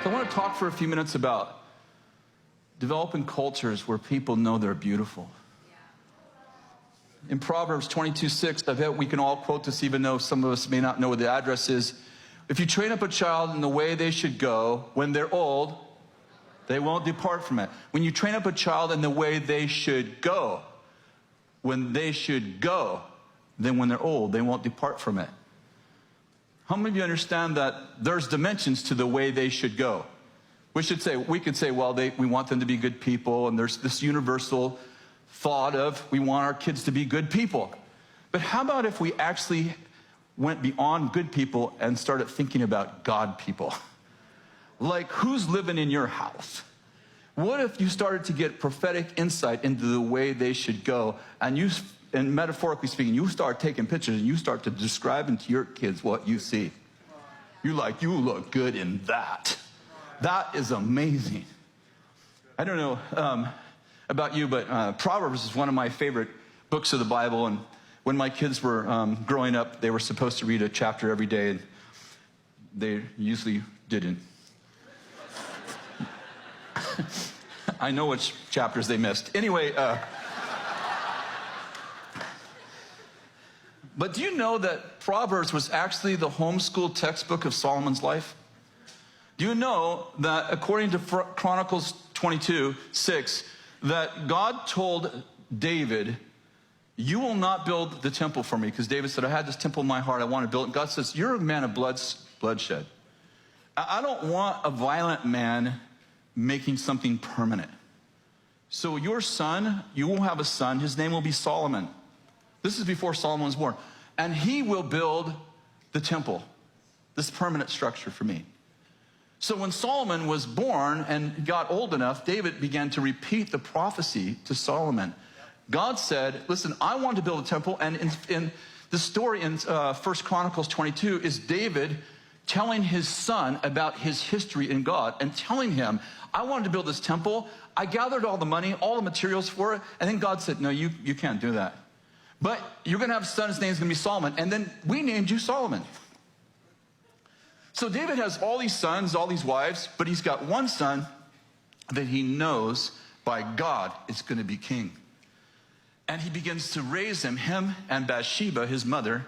So I want to talk for a few minutes about developing cultures where people know they're beautiful. In Proverbs 22:6, I bet we can all quote this even though some of us may not know what the address is. If you train up a child in the way they should go, when they're old, they won't depart from it. When you train up a child in the way they should go, when they should go, then when they're old, they won't depart from it. How many of you understand that there's dimensions to the way they should go? We could say, well, we want them to be good people, and there's this universal thought of we want our kids to be good people. But how about if we actually went beyond good people and started thinking about God people? Like, who's living in your house? What if you started to get prophetic insight into the way they should go, and metaphorically speaking, you start taking pictures and you start to describe to your kids what you see. You're like, you look good in that. That is amazing. I don't know about you, but Proverbs is one of my favorite books of the Bible. And when my kids were growing up, they were supposed to read a chapter every day, and they usually didn't. I know which chapters they missed. Anyway, but do you know that Proverbs was actually the homeschool textbook of Solomon's life? Do you know that according to Chronicles 22:6, that God told David, you will not build the temple for me, because David said, I had this temple in my heart, I want to build it. And God says, you're a man of bloodshed. I don't want a violent man making something permanent. So your son, you will have a son, his name will be Solomon. This is before Solomon was born. And he will build the temple, this permanent structure for me. So when Solomon was born and got old enough, David began to repeat the prophecy to Solomon. God said, listen, I want to build a temple. And in the story in 1 Chronicles 22 is David telling his son about his history in God and telling him, I wanted to build this temple. I gathered all the money, all the materials for it. And then God said, no, you can't do that. But you're going to have a son, his name's going to be Solomon. And then we named you Solomon. So David has all these sons, all these wives, but he's got one son that he knows by God is going to be king. And he begins to raise him and Bathsheba, his mother,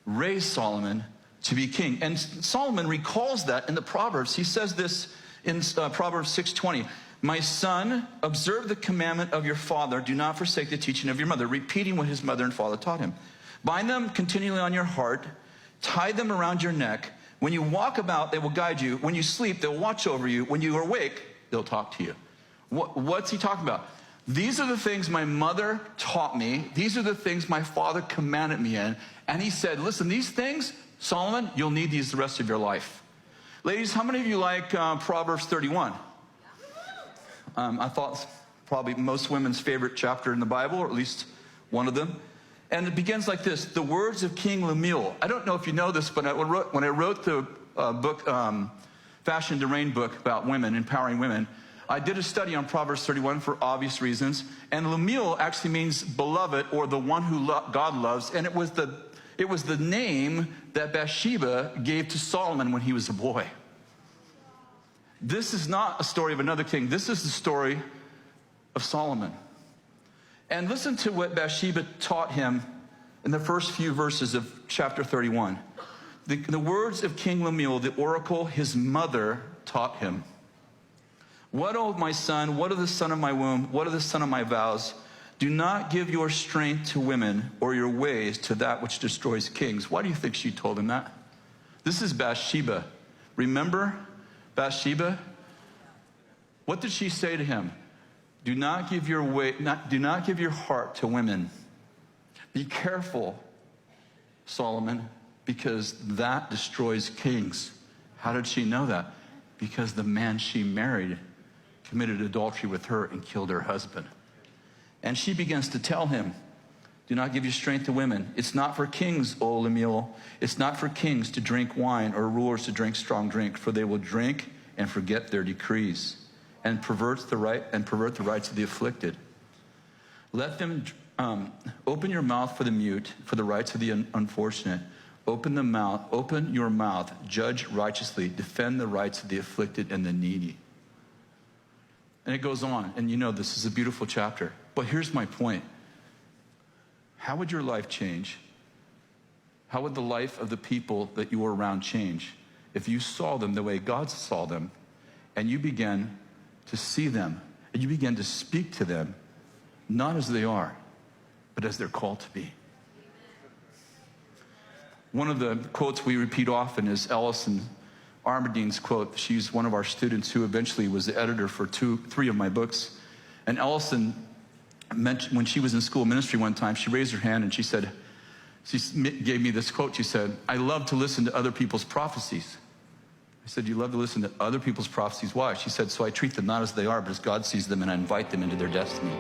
raised Solomon to be king. And Solomon recalls that in the Proverbs. He says this in Proverbs 6:20. My son, observe the commandment of your father. Do not forsake the teaching of your mother, repeating what his mother and father taught him. Bind them continually on your heart. Tie them around your neck. When you walk about, they will guide you. When you sleep, they'll watch over you. When you are awake, they'll talk to you. What's he talking about? These are the things my mother taught me. These are the things my father commanded me in. And he said, listen, these things, Solomon, you'll need these the rest of your life. Ladies, how many of you like Proverbs 31? I thought probably most women's favorite chapter in the Bible, or at least one of them. And it begins like this: the words of King Lemuel. I don't know if you know this, but when I wrote the book, Fashion to Reign book about women, empowering women, I did a study on Proverbs 31 for obvious reasons. And Lemuel actually means beloved, or the one who God loves. And it was the name that Bathsheba gave to Solomon when he was a boy. This is not a story of another king. This is the story of Solomon. And listen to what Bathsheba taught him in the first few verses of chapter 31. The words of King Lemuel, the oracle his mother taught him. What, O my son, what of the son of my womb, what of the son of my vows? Do not give your strength to women, or your ways to that which destroys kings. Why do you think she told him that? This is Bathsheba. Remember Bathsheba? What did she say to him? Do not give your heart to women. Be careful, Solomon, because that destroys kings. How did she know that? Because the man she married committed adultery with her and killed her husband. And she begins to tell him, do not give your strength to women. It's not for kings, O Lemuel. It's not for kings to drink wine, or rulers to drink strong drink, for they will drink and forget their decrees, and pervert the rights of the afflicted. Let them open your mouth for the mute, for the rights of the unfortunate. Open your mouth, judge righteously, defend the rights of the afflicted and the needy. And it goes on, and you know this is a beautiful chapter. But here's my point. How would your life change? How would the life of the people that you were around change if you saw them the way God saw them, and you began to see them, and you began to speak to them, not as they are, but as they're called to be? One of the quotes we repeat often is Ellison Armadine's quote. She's one of our students who eventually was the editor for 3 of my books. And Ellison mentioned, when she was in school ministry one time, she raised her hand and she gave me this quote. She said, "I love to listen to other people's prophecies." I said, "You love to listen to other people's prophecies? Why?" She said, "So I treat them not as they are, but as God sees them, and I invite them into their destiny."